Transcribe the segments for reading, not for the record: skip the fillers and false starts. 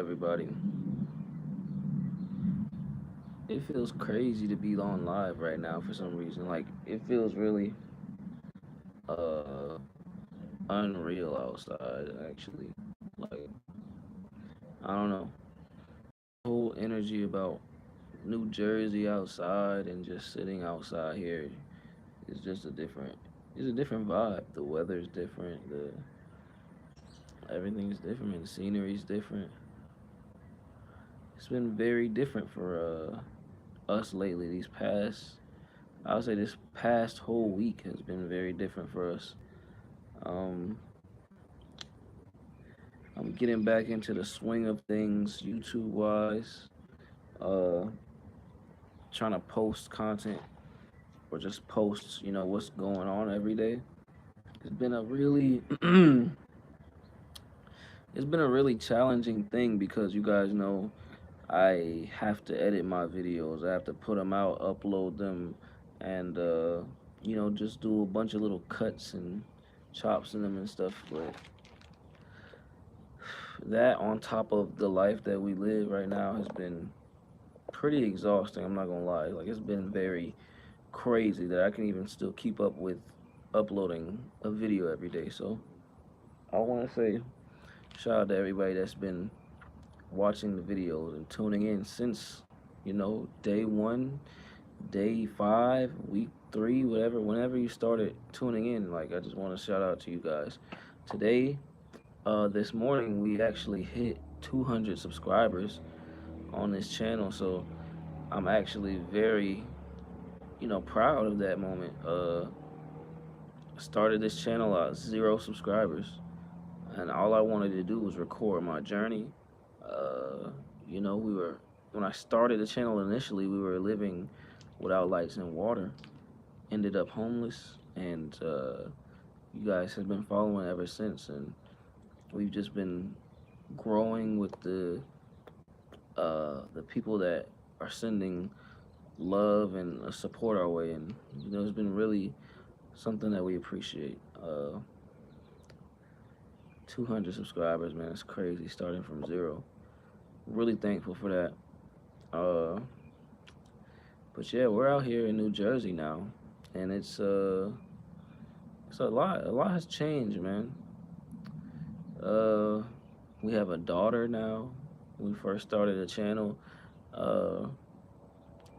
everybody. It feels crazy to be on live right now for some reason. Like it feels really uh unreal outside actually. Like I don't know. Whole energy about New Jersey outside and just sitting outside here is just a different it's a different vibe. The weather's different, the everything's different, and the scenery's different. It's been very different for us lately. I would say this past whole week has been very different for us. Um, I'm getting back into the swing of things YouTube wise. Uh, Trying to post content or just post, what's going on every day. It's been a really, it's been a really challenging thing because you guys know I have to edit my videos. I have to put them out, upload them, and just do a bunch of little cuts and chops in them and stuff. But that on top of the life that we live right now has been pretty exhausting. I'm not gonna lie. Like it's been very crazy that I can even still keep up with uploading a video every day. So I want to say shout out to everybody that's been watching the videos and tuning in since day one, day five, week three, whatever. Whenever you started tuning in, like I just want to shout out to you guys. Today, this morning we actually hit 200 subscribers on this channel, so I'm actually very, proud of that moment. Started this channel at 0 subscribers, and all I wanted to do was record my journey. Uh, we were when I started the channel initially, we were living without lights and water. Ended up homeless, and you guys have been following ever since, and we've just been growing with the people that are sending love and support our way, and it's been really something that we appreciate. 200 subscribers, man, it's crazy. Starting from zero, really thankful for that. Uh, but yeah, we're out here in New Jersey now, and it's a lot. A lot has changed, man. Uh, we have a daughter now. When we first started the channel, uh,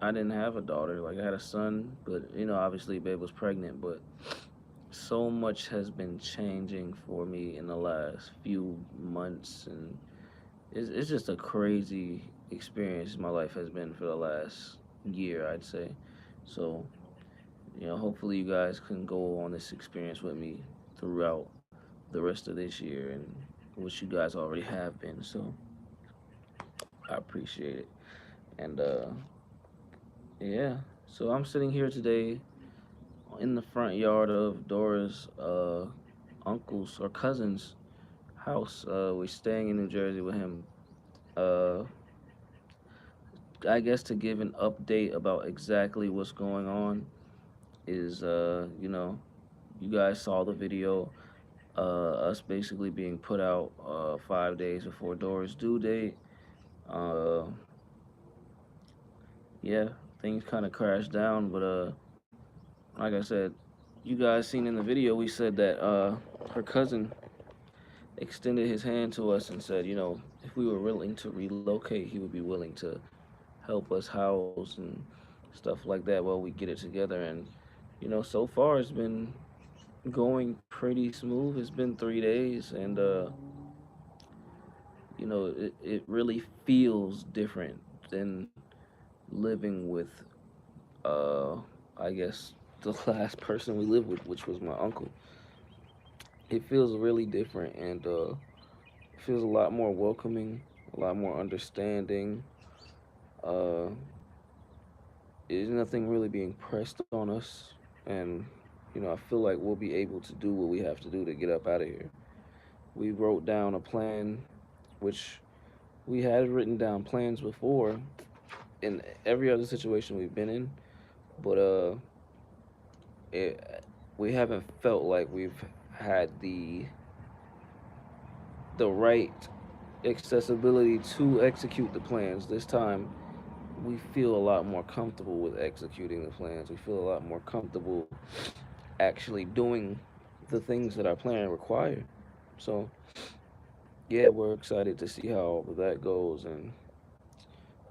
I didn't have a daughter. Like I had a son, but obviously, babe was pregnant. But so much has been changing for me in the last few months, and it's just a crazy experience my life has been for the last year, I'd say. So, hopefully, you guys can go on this experience with me throughout the rest of this year, and which you guys already have been. So, I appreciate it. And yeah, so I'm sitting here today in the front yard of Dora's uncle's or cousin's house. We're staying in New Jersey with him. Uh, I guess to give an update about exactly what's going on is, you guys saw the video, us basically being put out 5 days before Dora's due date. Uh, yeah, things kind of crashed down, but like I said, you guys seen in the video, we said that her cousin extended his hand to us and said, if we were willing to relocate, he would be willing to help us house and stuff like that while we get it together. And so far it's been going pretty smooth. It's been 3 days, and it really feels different than living with, uh, I guess, the last person we lived with, which was my uncle. It feels really different, and it feels a lot more welcoming, a lot more understanding. Uh, there's nothing really being pressed on us, and I feel like we'll be able to do what we have to do to get up out of here. We wrote down a plan, which we had written down plans before in every other situation we've been in, but it, we haven't felt like we've had the right accessibility to execute the plans. This time, we feel a lot more comfortable with executing the plans. We feel a lot more comfortable actually doing the things that our plan require. So, yeah, we're excited to see how all of that goes. And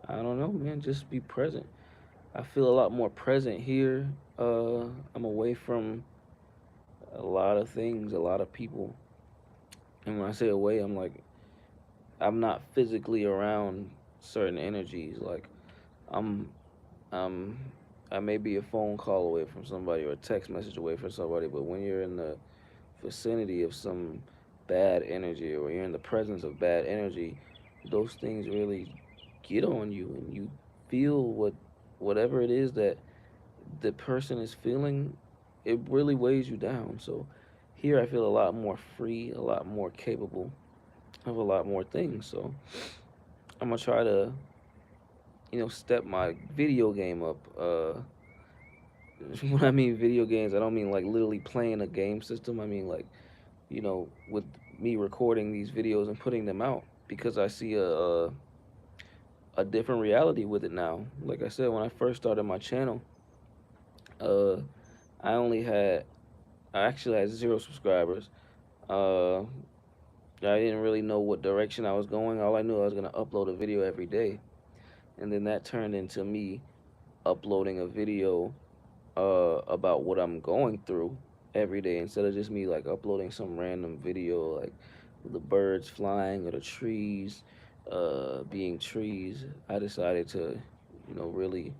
I don't know, man, just be present. I feel a lot more present here. I'm away from a lot of things, a lot of people. And when I say away, I'm like, I'm not physically around certain energies. Like, I'm, I'm, I may be a phone call away from somebody or a text message away from somebody, but when you're in the vicinity of some bad energy or you're in the presence of bad energy, those things really get on you and you feel whatever it is that the person is feeling, it really weighs you down. So here I feel a lot more free, a lot more capable of a lot more things. So I'm gonna try to, step my video game up. When I mean video games, I don't mean like literally playing a game system. I mean like, with me recording these videos and putting them out because I see a different reality with it now. Like I said, when I first started my channel, uh, I only had I actually had 0 subscribers. Uh, I didn't really know what direction I was going. All I knew I was gonna upload a video every day, and then that turned into me uploading a video about what I'm going through every day instead of just me like uploading some random video like the birds flying or the trees being trees. I decided to, really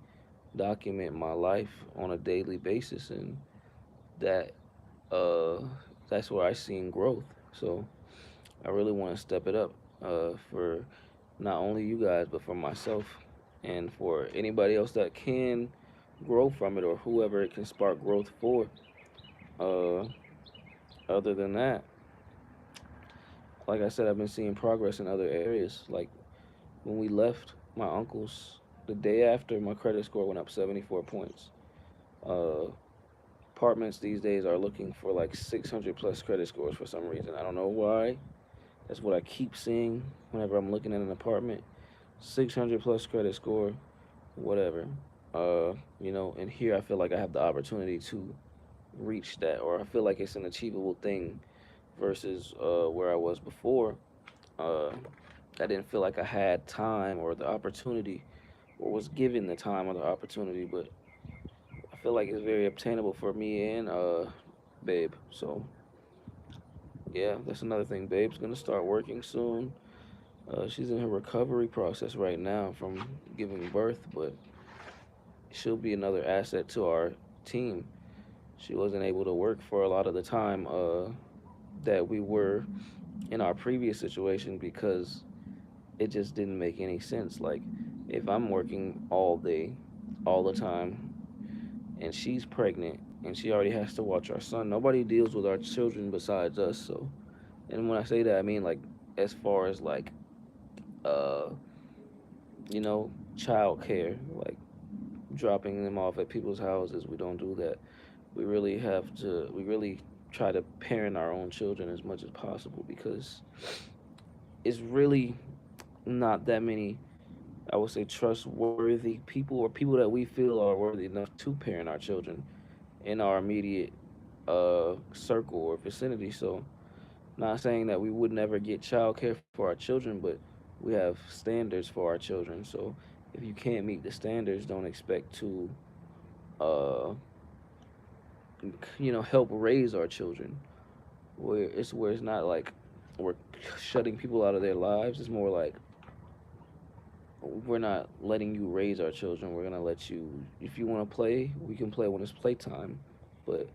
document my life on a daily basis, and that uh, that's where I seen growth. So I really want to step it up for not only you guys, but for myself and for anybody else that can grow from it or whoever it can spark growth for. Uh, Other than that, like I said, I've been seeing progress in other areas. Like when we left my uncle's, the day after, my credit score went up 74 points. Uh, Apartments these days are looking for like 600 plus credit scores for some reason. I don't know why. That's what I keep seeing whenever I'm looking at an apartment. 600 plus credit score, whatever. And here I feel like I have the opportunity to reach that, or I feel like it's an achievable thing versus where I was before. Uh, I didn't feel like I had time or the opportunity, or was given the time or the opportunity, but I feel like it's very obtainable for me and Babe. So yeah, that's another thing. Babe's gonna start working soon. She's in her recovery process right now from giving birth, but she'll be another asset to our team. She wasn't able to work for a lot of the time that we were in our previous situation because it just didn't make any sense. Like, if I'm working all day, all the time, and she's pregnant and she already has to watch our son, nobody deals with our children besides us. So, and when I say that, I mean like as far as like, uh, child care, like dropping them off at people's houses. We don't do that. We really try to parent our own children as much as possible because it's really not that many, I would say, trustworthy people or people that we feel are worthy enough to parent our children in our immediate circle or vicinity. So, not saying that we would never get child care for our children, but we have standards for our children. So, if you can't meet the standards, don't expect to, uh, help raise our children. Where it's not like we're shutting people out of their lives. It's more like we're not letting you raise our children. We're gonna let you, if you want to play, we can play when it's playtime, but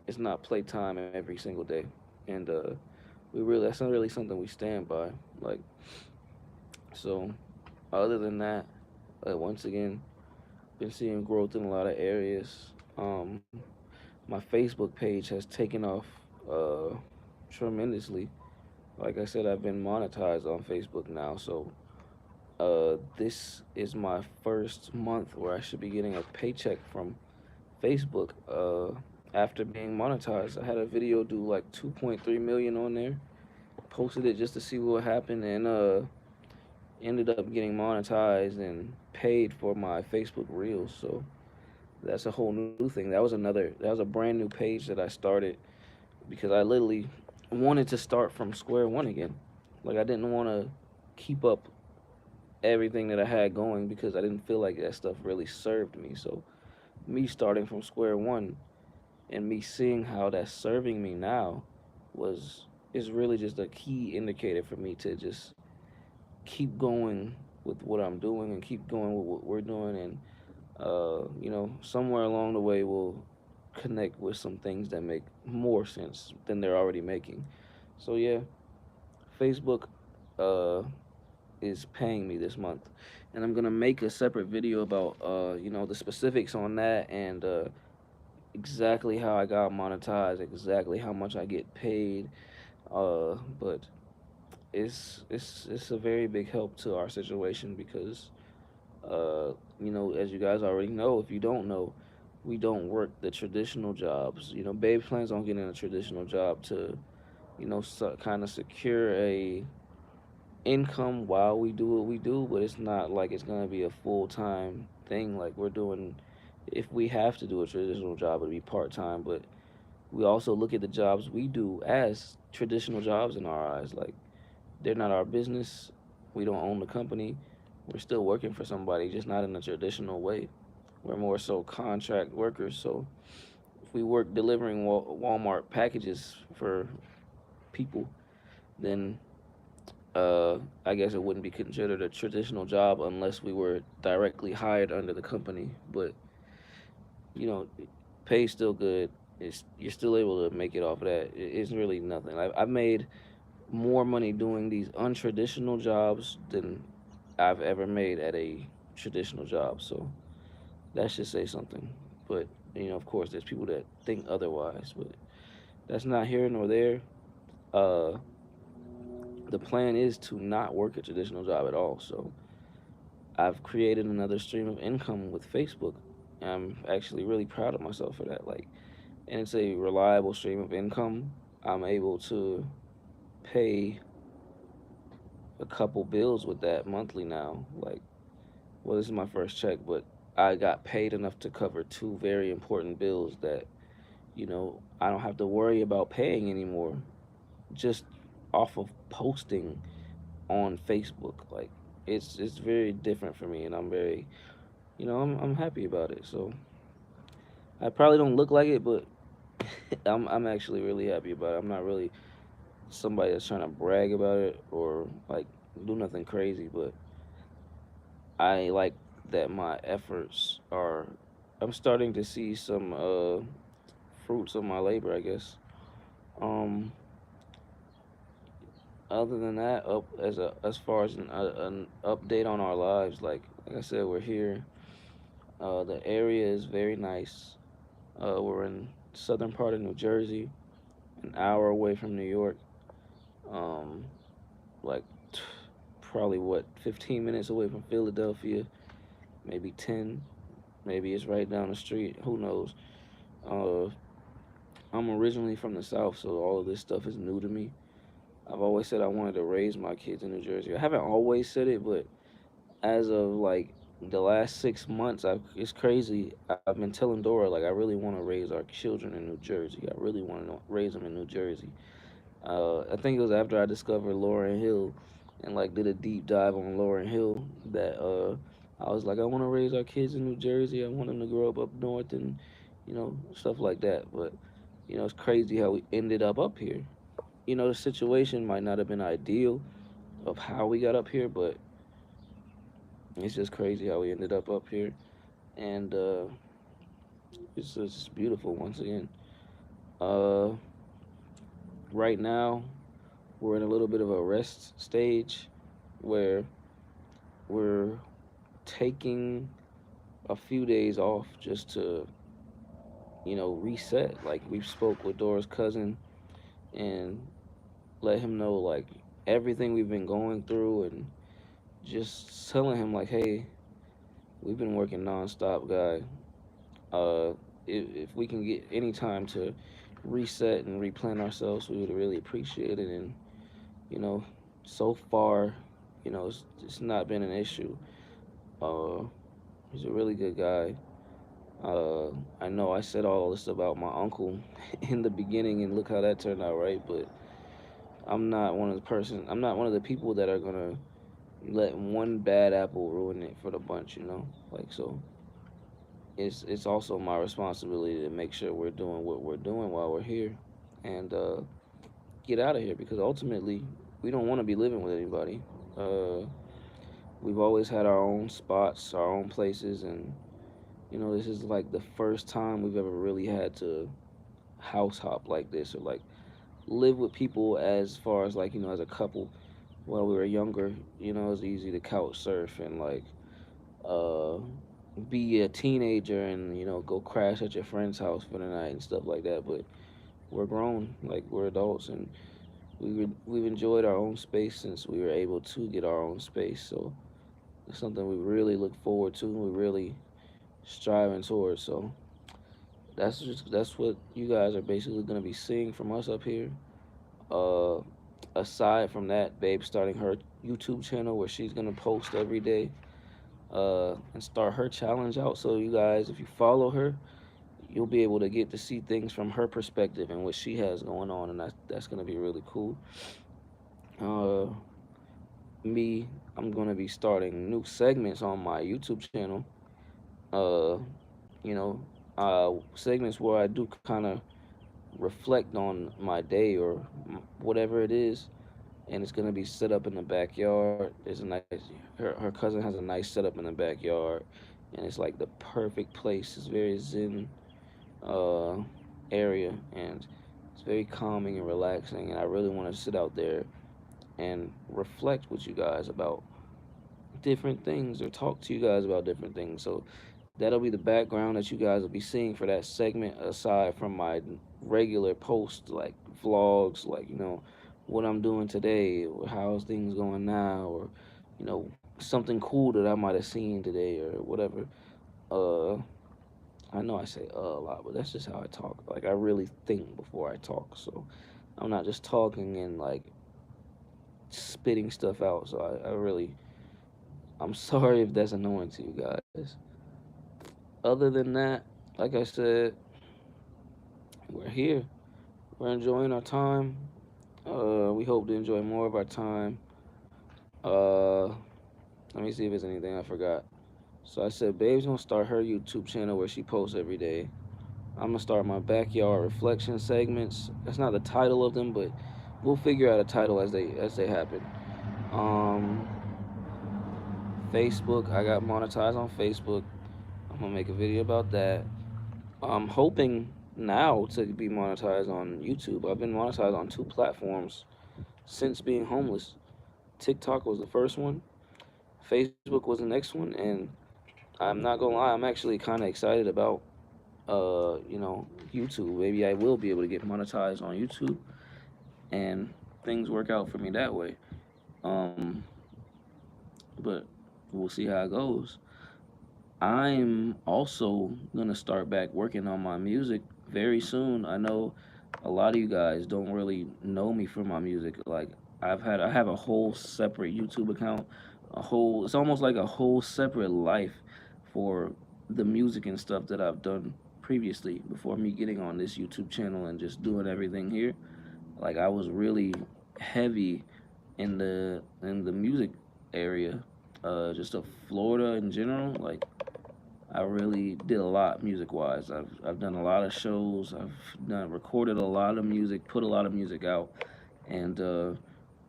it's not playtime every single day. And we really that's not really something we stand by. Like so, other than that, once again, been seeing growth in a lot of areas. My Facebook page has taken off uh, tremendously. Like I said, I've been monetized on Facebook now, so this is my first month where I should be getting a paycheck from Facebook. After being monetized, I had a video do like 2.3 million on there, posted it just to see what happened, and ended up getting monetized and paid for my Facebook Reels. So that's a whole new thing. That was a brand new page that I started because I literally wanted to start from square one again. Like I didn't want to keep up everything that I had going because I didn't feel like that stuff really served me. So me starting from square one and me seeing how that's serving me now was is really just a key indicator for me to just keep going with what I'm doing and keep going with what we're doing, and somewhere along the way we'll connect with some things that make more sense than they're already making. So yeah, Facebook uh, is paying me this month, and I'm gonna make a separate video about the specifics on that, and exactly how I got monetized, exactly how much I get paid. But it's a very big help to our situation because as you guys already know, if you don't know, we don't work the traditional jobs. Babe plans on getting a traditional job to kind of secure a income while we do what we do, but it's not like it's gonna be a full time thing like we're doing. If we have to do a traditional job, it'll be part time. But we also look at the jobs we do as traditional jobs in our eyes. Like they're not our business. We don't own the company. We're still working for somebody, just not in a traditional way. We're more so contract workers. So if we work delivering Walmart packages for people, then I guess it wouldn't be considered a traditional job unless we were directly hired under the company. But you know, pay's still good. You're still able to make it off of that. It's really nothing. I've made more money doing these untraditional jobs than I've ever made at a traditional job. So that should say something. But of course, there's people that think otherwise. But that's not here nor there. Uh, the plan is to not work a traditional job at all. So I've created another stream of income with Facebook. I'm actually really proud of myself for that. Like, and it's a reliable stream of income. I'm able to pay a couple bills with that monthly now. Like, well, this is my first check, but I got paid enough to cover two very important bills that, I don't have to worry about paying anymore just off of posting on Facebook. Like, it's very different for me, and I'm very, I'm happy about it. So I probably don't look like it, but I'm actually really happy about it. I'm not really somebody that's trying to brag about it or like do nothing crazy, but I like that my efforts are. I'm starting to see some fruits of my labor, I guess. Um, Other than that, as far as an update on our lives, like I said, we're here. The area is very nice. We're in southern part of New Jersey, an hour away from New York. Um, like probably what 15 minutes away from Philadelphia, maybe 10. Maybe it's right down the street. Who knows? Uh, I'm originally from the South, so all of this stuff is new to me. I've always said I wanted to raise my kids in New Jersey. I haven't always said it, but as of like the last 6 months, it's crazy. I've been telling Dora like I really want to raise our children in New Jersey. I really want to raise them in New Jersey. I think it was after I discovered Lauryn Hill and like did a deep dive on Lauryn Hill that I was like I want to raise our kids in New Jersey. I want them to grow up north and stuff like that. But it's crazy how we ended up here. The situation might not have been ideal of how we got up here, but it's just crazy how we ended up here, and it's just beautiful once again. Uh, right now, we're in a little bit of a rest stage where we're taking a few days off just to reset. Like we spoke with Dora's cousin and let him know like everything we've been going through, and just telling him like, hey, we've been working nonstop, guy. Uh, if we can get any time to reset and replan ourselves, we would really appreciate it. And you know, so far, it's not been an issue. Uh, he's a really good guy. Uh, I know I said all this about my uncle in the beginning, and look how that turned out, right? But I'm not one of the people that are gonna let one bad apple ruin it for the bunch. Like, so it's also my responsibility to make sure we're doing what we're doing while we're here, and get out of here, because ultimately we don't want to be living with anybody. Uh, we've always had our own spots, our own places, and this is like the first time we've ever really had to house hop like this, or like live with people, as far as, like, as a couple. While we were younger, it was easy to couch surf and, like, uh be a teenager and go crash at your friend's house for the night and stuff like that. But we're grown, like, we're adults, and we've enjoyed our own space since we were able to get our own space. So it's something we really look forward to, and we really striving towards. So that's what you guys are basically going to be seeing from us up here. uh Aside from that, Babe's starting her YouTube channel where she's going to post every day, and start her challenge out. So you guys, if you follow her, you'll be able to get to see things from her perspective and what she has going on, and that's going to be really cool. uh Me, I'm going to be starting new segments on my YouTube channel. uh Segments where I do kind of reflect on my day, or whatever it is, and it's gonna be set up in the backyard. There's a nice her cousin has a nice setup in the backyard, and it's like the perfect place. It's very zen uh, area, and it's very calming and relaxing. And I really want to sit out there and reflect with you guys about different things, or talk to you guys about different things. So that'll be the background that you guys will be seeing for that segment, aside from my regular posts, like vlogs, like, what I'm doing today, or how's things going now, or something cool that I might have seen today, or whatever. uh I know I say a lot, but that's just how I talk. Like, I really think before I talk, so I'm not just talking and, like, spitting stuff out. So I really, I'm sorry if that's annoying to you guys. Other than that, like I said, we're here. We're enjoying our time. We hope to enjoy more of our time. Uh, Let me see if there's anything I forgot. So I said, Babe's gonna start her YouTube channel where she posts every day. I'm gonna start my backyard reflection segments. That's not the title of them, but we'll figure out a title as they happen. Um, Facebook, I got monetized on Facebook. I'm gonna make a video about that. I'm hoping now to be monetized on YouTube. I've been monetized on two platforms since being homeless. TikTok was the first one, Facebook was the next one, and I'm not gonna lie, I'm actually kind of excited about YouTube. Maybe I will be able to get monetized on YouTube, and things work out for me that way. Um, but we'll see how it goes. I'm also gonna start back working on my music very soon. I know a lot of you guys don't really know me for my music. Like, I have a whole separate YouTube account, it's almost like a whole separate life for the music and stuff that I've done previously before me getting on this YouTube channel and just doing everything here. Like, I was really heavy in the music area, just of Florida in general. Like, I really did a lot music wise. I've done a lot of shows. I've done recorded a lot of music, put a lot of music out, and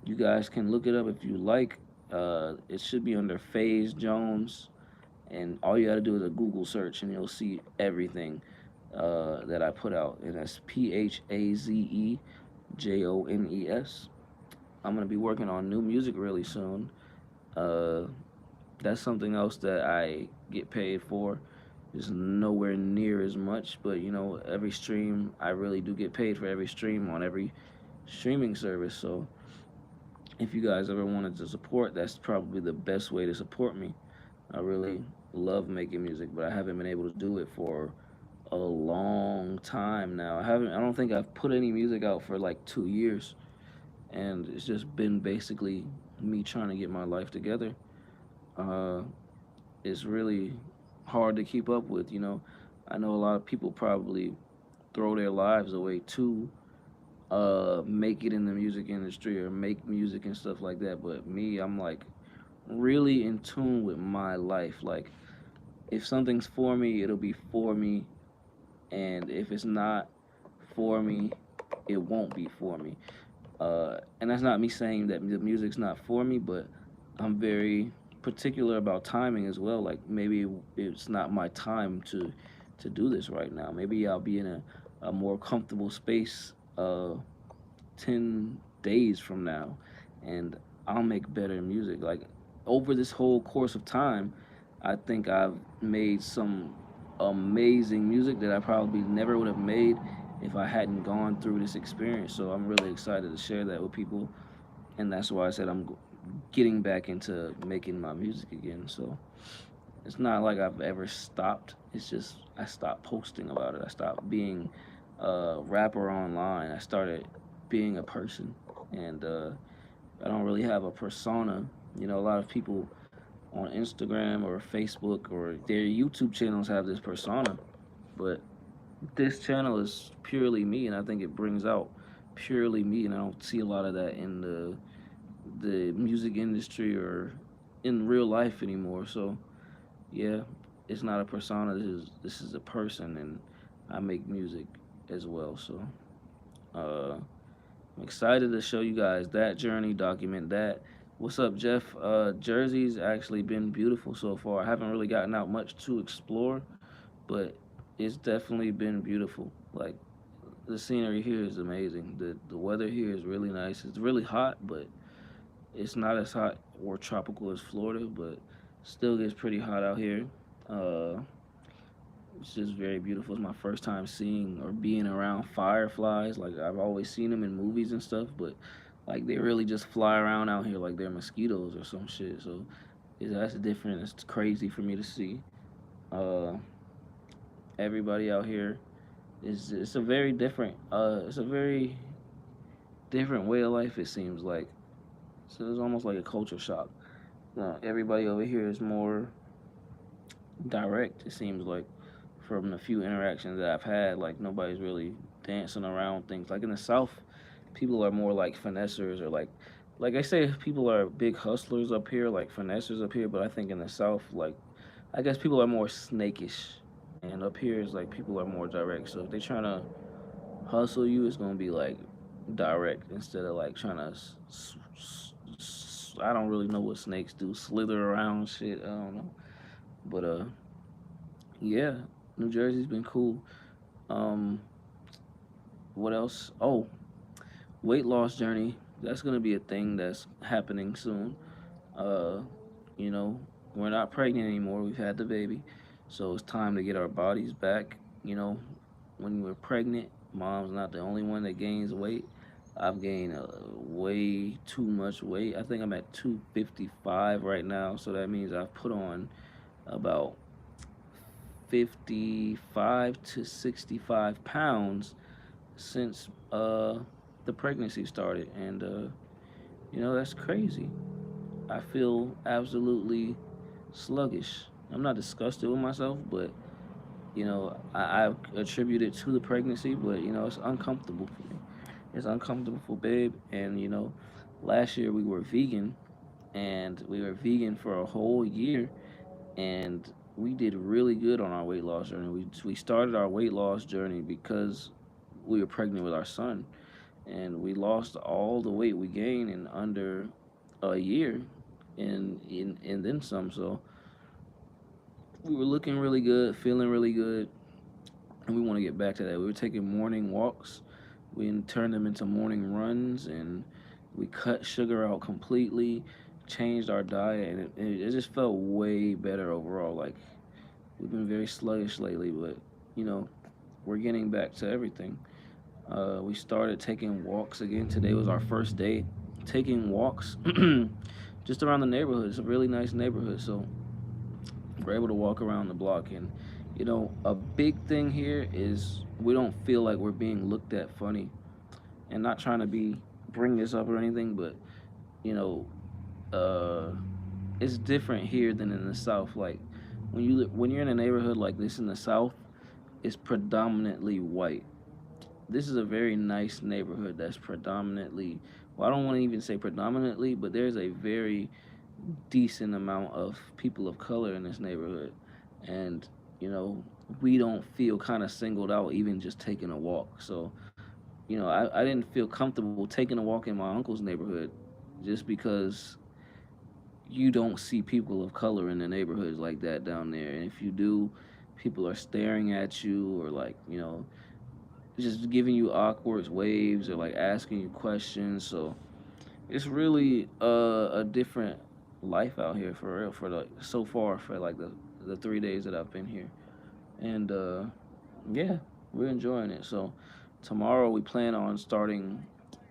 you guys can look it up if you like. It should be under Phase Jones, and all you got to do is a Google search, and you'll see everything that I put out, and that's PhazeJones. I'm gonna be working on new music really soon. Uh, that's something else that I get paid for. It's nowhere near as much, but every stream, I really do get paid for every stream on every streaming service. So if you guys ever wanted to support, that's probably the best way to support me. I really love making music, but I haven't been able to do it for a long time now. I don't think I've put any music out for like 2 years. and it's just been basically me trying to get my life together. Uh, it's really hard to keep up with. I know a lot of people probably throw their lives away to make it in the music industry or make music and stuff like that. But me, I'm like really in tune with my life. Like if something's for me, it'll be for me, and if it's not for me, it won't be for me. And that's not me saying that the music's not for me, but I'm very particular about timing as well. Like maybe it's not my time to do this right now. Maybe I'll be in a more comfortable space 10 days from now, and I'll make better music. Like over this whole course of time, I think I've made some amazing music that I probably never would have made if I hadn't gone through this experience. So I'm really excited to share that with people, and that's why I said I'm getting back into making my music again. So it's not like I've ever stopped. It's just I stopped posting about it. I stopped being a rapper online. I started being a person, and I don't really have a persona. A lot of people on Instagram or Facebook or their YouTube channels have this persona, but this channel is purely me, and I think it brings out purely me, and I don't see a lot of that in the music industry or in real life anymore. So yeah, it's not a persona. This is a person, and I make music as well. So I'm excited to show you guys that journey, document that. What's up, Jeff? Jersey's actually been beautiful so far. I haven't really gotten out much to explore, but it's definitely been beautiful. Like the scenery here is amazing. The weather here is really nice. It's really hot, but it's not as hot or tropical as Florida, but still gets pretty hot out here. Uh, it's just very beautiful. It's my first time seeing or being around fireflies. Like I've always seen them in movies and stuff, but like they really just fly around out here like they're mosquitoes or some shit. So that's different. It's crazy for me to see. Uh, Everybody out here is it's a very different. It's a very different way of life. It seems like so. It's almost like a culture shock. Everybody over here is more direct. It seems like from the few interactions that I've had, like nobody's really dancing around things. Like in the South, people are more like finessers or like I say, people are big hustlers up here, like finessers up here. But I think in the South, like I guess people are more snakish, and up here is like people are more direct. So if they're trying to hustle you, it's gonna be like direct instead of like trying to. I don't really know what snakes do, slither around shit. I don't know, but yeah, New Jersey's been cool. Um, what else? Oh, weight loss journey. That's gonna be a thing that's happening soon. Uh, you know, we're not pregnant anymore. We've had the baby, so it's time to get our bodies back. When we're pregnant, mom's not the only one that gains weight. I've gained way too much weight. I think I'm at 255 right now, so that means I've put on about 55 to 65 pounds since the pregnancy started, and that's crazy. I feel absolutely sluggish. I'm not disgusted with myself, but I attribute it to the pregnancy, but it's uncomfortable for me. It's uncomfortable for babe, and last year we were vegan, and we were vegan for a whole year, and we did really good on our weight loss journey. We started our weight loss journey because we were pregnant with our son, and we lost all the weight we gained in under a year, and then some. So we were looking really good, feeling really good, and we want to get back to that. We were taking morning walks. We turned them into morning runs, and we cut sugar out completely, changed our diet, and it just felt way better overall. Like we've been very sluggish lately, but we're getting back to everything. We started taking walks again. Today was our first day taking walks just around the neighborhood. It's a really nice neighborhood, so we're able to walk around the block. And a big thing here is we don't feel like we're being looked at funny, and not trying to be bring this up or anything, but you know, uh, it's different here than in the South. Like when you're in a neighborhood like this in the South, it's predominantly white. This is a very nice neighborhood that's predominantly, well, I don't want to even say predominantly, but there's a very decent amount of people of color in this neighborhood. And, you know, we don't feel kind of singled out even just taking a walk. So, I didn't feel comfortable taking a walk in my uncle's neighborhood just because you don't see people of color in the neighborhoods like that down there. And if you do, people are staring at you or like, just giving you awkward waves or like asking you questions. So it's really a different life out here for real for like so far for like the 3 days that I've been here. And yeah, we're enjoying it. So tomorrow we plan on starting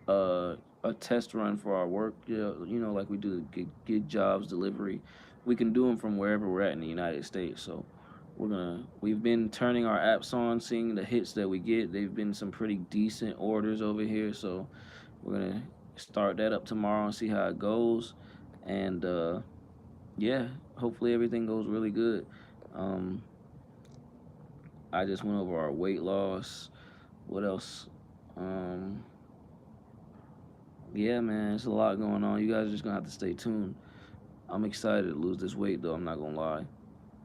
a test run for our work. Like we do the gig jobs delivery. We can do them from wherever we're at in the United States. So we've been turning our apps on, seeing the hits that we get. They've been some pretty decent orders over here. So we're gonna start that up tomorrow and see how it goes. And yeah, hopefully everything goes really good. Um, I just went over our weight loss. What else? Um, yeah, man, it's a lot going on. You guys are just gonna have to stay tuned. I'm excited to lose this weight, though. I'm not gonna lie.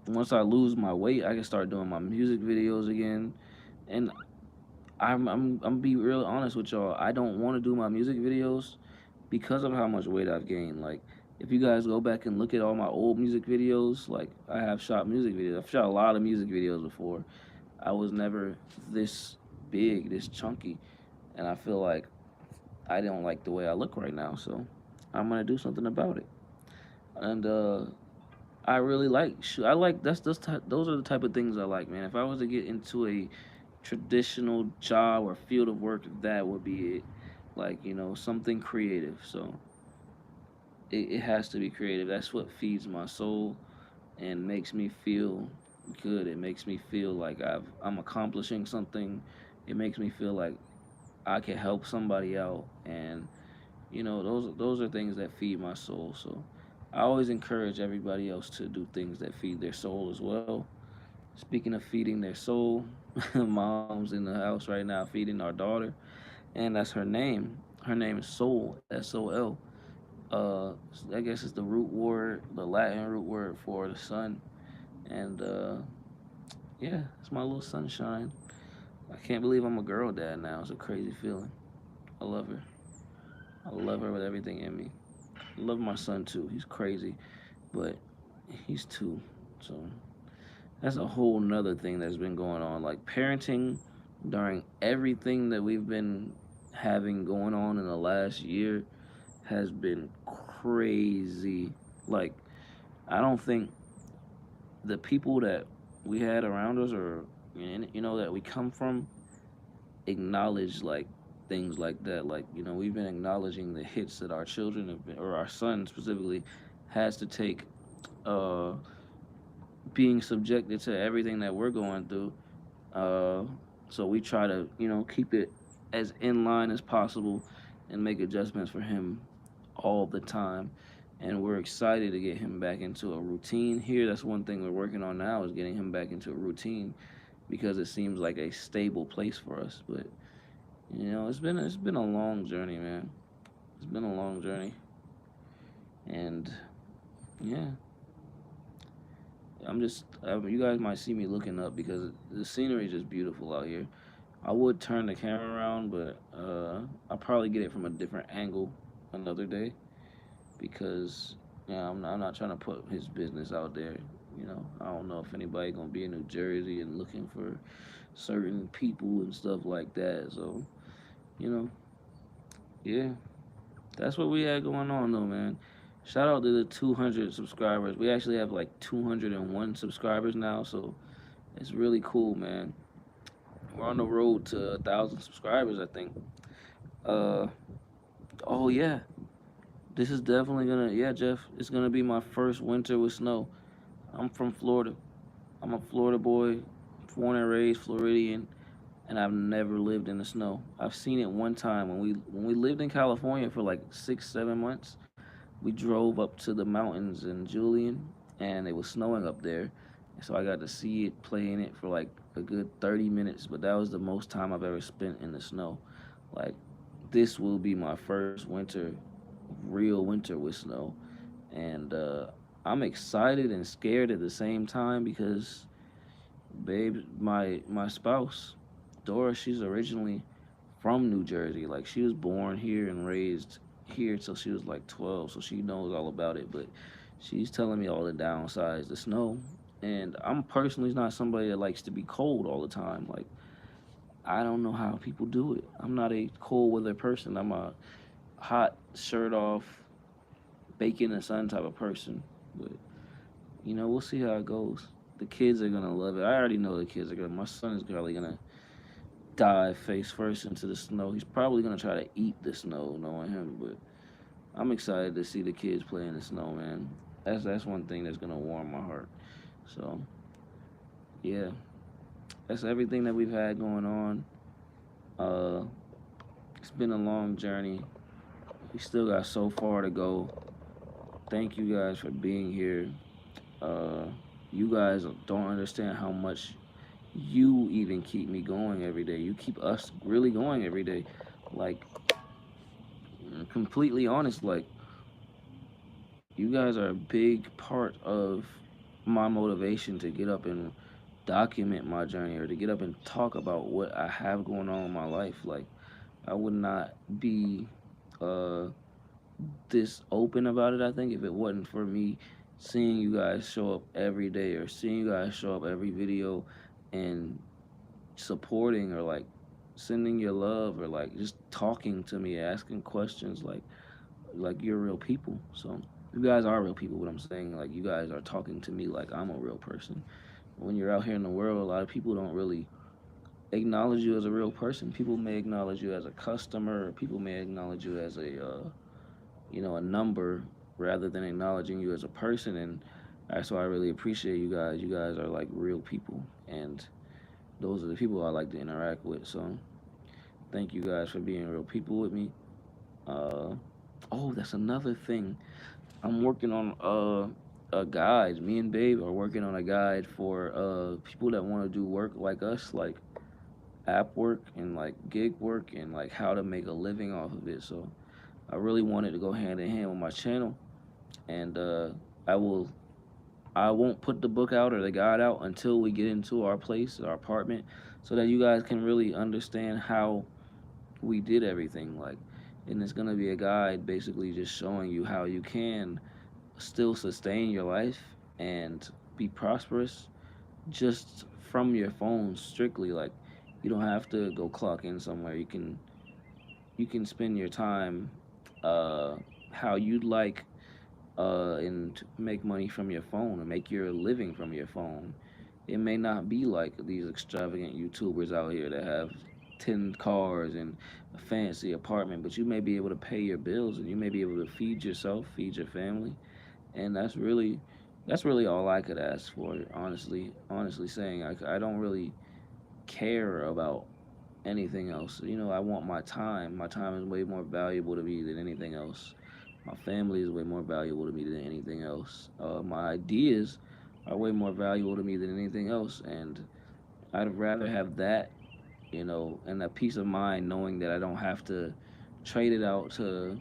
Once I lose my weight, I can start doing my music videos again. And I'm be real honest with y'all. I don't want to do my music videos because of how much weight I've gained. Like, if you guys go back and look at all my old music videos, like I have shot music videos. I've shot a lot of music videos before. I was never this big, this chunky, and I feel like I don't like the way I look right now. So I'm gonna do something about it. And I really like. I like those are the type of things I like, man. If I was to get into a traditional job or field of work, that would be it. Like something creative. So it has to be creative. That's what feeds my soul and makes me feel good. It makes me feel like I'm accomplishing something. It makes me feel like I can help somebody out, and those are things that feed my soul. So I always encourage everybody else to do things that feed their soul as well. Speaking of feeding their soul, mom's in the house right now feeding our daughter, and that's her name. Her name is Soul, SOL. Uh, I guess it's the root word, the Latin root word for the sun. And yeah, it's my little sunshine. I can't believe I'm a girl dad now. It's a crazy feeling. I love her. I love her with everything in me. I love my son too. He's crazy, but he's two. So that's a whole nother thing that's been going on. Like parenting during everything that we've been having going on in the last year has been crazy. Like I don't think the people that we had around us or that we come from acknowledge like things like that. Like we've been acknowledging the hits that our children have been, or our son specifically, has to take, uh, being subjected to everything that we're going through. Uh, so we try to keep it as in line as possible and make adjustments for him all the time. And we're excited to get him back into a routine here. That's one thing we're working on now is getting him back into a routine because it seems like a stable place for us. But it's been a long journey, man. It's been a long journey, and yeah, you guys might see me looking up because the scenery is just beautiful out here. I would turn the camera around, but I'll probably get it from a different angle another day because I'm not trying to put his business out there. I don't know if anybody gonna be in New Jersey and looking for certain people and stuff like that. So you know, yeah, that's what we had going on though, man. Shout out to the 200 subscribers. We actually have like 201 subscribers now, so it's really cool, man. We're on the road to 1,000 subscribers, I think. Uh, oh yeah, this is definitely gonna, yeah, Jeff. It's gonna be my first winter with snow. I'm from Florida. I'm a Florida boy, born and raised Floridian, and I've never lived in the snow. I've seen it one time when we lived in California for like 6, 7 months. We drove up to the mountains in Julian, and it was snowing up there. And so I got to see it, play in it for like a good 30 minutes, but that was the most time I've ever spent in the snow. Like, this will be my first winter, real winter with snow. And I'm excited and scared at the same time because, babe, my spouse, Dora, she's originally from New Jersey. Like, she was born here and raised here till she was like 12, so she knows all about it. But she's telling me all the downsides, the snow. And I'm personally not somebody that likes to be cold all the time. Like, I don't know how people do it. I'm not a cold weather person. I'm a hot shirt off, bake in the sun type of person. But we'll see how it goes. The kids are gonna love it. I already know the kids are gonna. My son is probably gonna dive face first into the snow. He's probably gonna try to eat the snow, knowing him. But I'm excited to see the kids play in the snow, man. That's one thing that's gonna warm my heart. So yeah, that's everything that we've had going on. Uh, it's been a long journey. We still got so far to go. Thank you guys for being here. Uh, you guys don't understand how much you even keep me going every day. You keep us really going every day. Like, completely honest, like, you guys are a big part of my motivation to get up and document my journey, or to get up and talk about what I have going on in my life. Like, I would not be uh, this open about it, I think, if it wasn't for me seeing you guys show up every day, or seeing you guys show up every video and supporting, or like sending your love, or like just talking to me, asking questions. Like, you're real people. So you guys are real people. What I'm saying, like, you guys are talking to me like I'm a real person. When you're out here in the world, a lot of people don't really acknowledge you as a real person. People may acknowledge you as a customer, or people may acknowledge you as a number, rather than acknowledging you as a person. And that's why I really appreciate you guys. You guys are like real people, and those are the people I like to interact with. So thank you guys for being real people with me. Uh, oh, that's another thing. I'm working on a guide. Me and Babe are working on a guide for people that want to do work like us, like app work and like gig work, and like how to make a living off of it. So I really wanted to go hand in hand with my channel, and I will. I won't put the book out or the guide out until we get into our place, our apartment, so that you guys can really understand how we did everything. Like, and it's gonna be a guide basically just showing you how you can still sustain your life and be prosperous just from your phone strictly. Like, you don't have to go clock in somewhere. You can spend your time uh, how you'd like, and make money from your phone, and make your living from your phone. It may not be like these extravagant YouTubers out here that have 10 cars and a fancy apartment, but you may be able to pay your bills, and you may be able to feed yourself, feed your family. And that's really all I could ask for, honestly saying. I don't really care about anything else. I want my time. My time is way more valuable to me than anything else. My family is way more valuable to me than anything else. My ideas are way more valuable to me than anything else, and I'd rather have that, and a peace of mind knowing that I don't have to trade it out to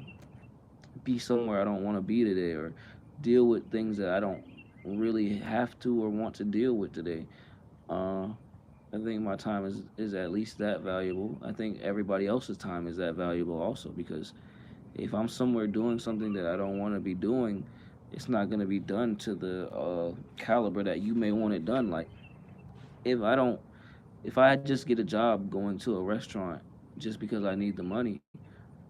be somewhere I don't want to be today, or deal with things that I don't really have to or want to deal with today. Uh, I think my time is at least that valuable. I think everybody else's time is that valuable also, because if I'm somewhere doing something that I don't want to be doing, it's not going to be done to the caliber that you may want it done. Like, if I don't, if I just get a job going to a restaurant just because I need the money,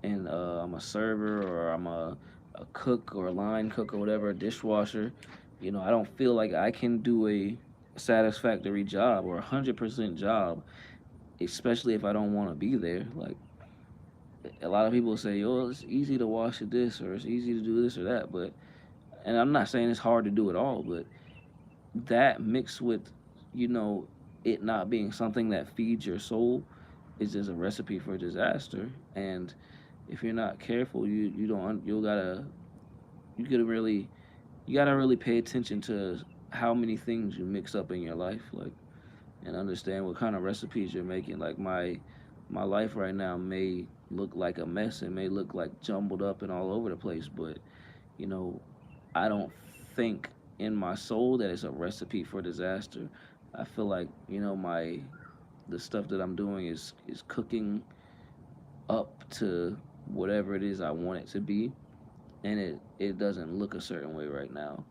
and I'm a server, or I'm a cook, or a line cook, or whatever, a dishwasher, I don't feel like I can do a satisfactory job or 100% job, especially if I don't want to be there. Like, a lot of people say, "Oh, it's easy to wash this, or it's easy to do this or that," but, and I'm not saying it's hard to do it all, but that mixed with, you know, it not being something that feeds your soul, it's just a recipe for disaster. And if you're not careful, you don't you gotta you gotta really you gotta really pay attention to how many things you mix up in your life, like, and understand what kind of recipes you're making. Like my life right now may look like a mess. It may look like jumbled up and all over the place, but you know, I don't think in my soul that it's a recipe for disaster. I feel like, my the stuff that I'm doing is cooking up to whatever it is I want it to be, and it doesn't look a certain way right now.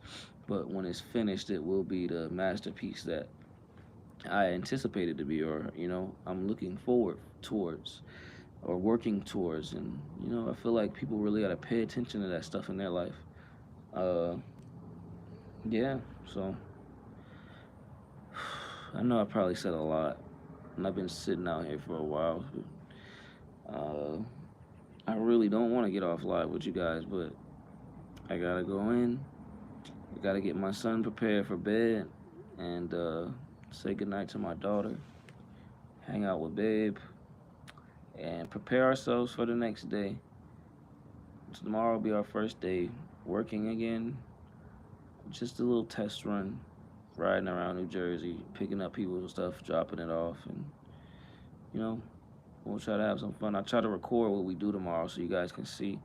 But when it's finished, it will be the masterpiece that I anticipated to be, or I'm looking forward towards, or working towards. And I feel like people really got to pay attention to that stuff in their life. Uh, yeah. So I know I probably said a lot, and I've been sitting out here for a while. Uh, I really don't want to get off live with you guys, but I gotta go in. I gotta get my son prepared for bed, and say goodnight to my daughter. Hang out with Babe, and prepare ourselves for the next day. Tomorrow will be our first day working again. Just a little test run, riding around New Jersey, picking up people's stuff, dropping it off, and you know, we'll try to have some fun. I try to record what we do tomorrow so you guys can see.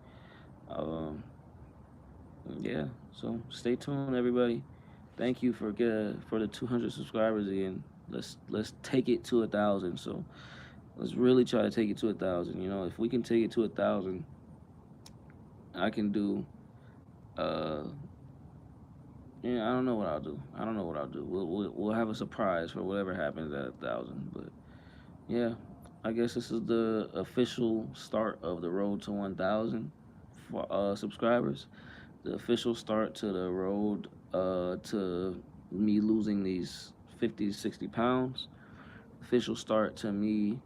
Um, yeah, so stay tuned, everybody. Thank you for the 200 subscribers again. Let's take it to 1,000. So let's really try to take it to 1,000. If we can take it to 1,000, I can do. Uh, yeah, I don't know what I'll do. I don't know what I'll do. We'll have a surprise for whatever happens at 1,000. But yeah, I guess this is the official start of the road to 1,000 for subscribers. The official start to the road to me losing these 50 to 60 pounds. Official start to me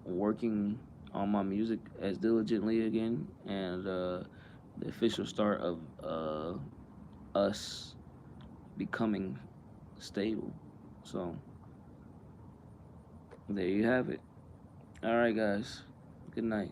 working on my music as diligently again, and the official start of us becoming stable. So there you have it. All right, guys. Good night.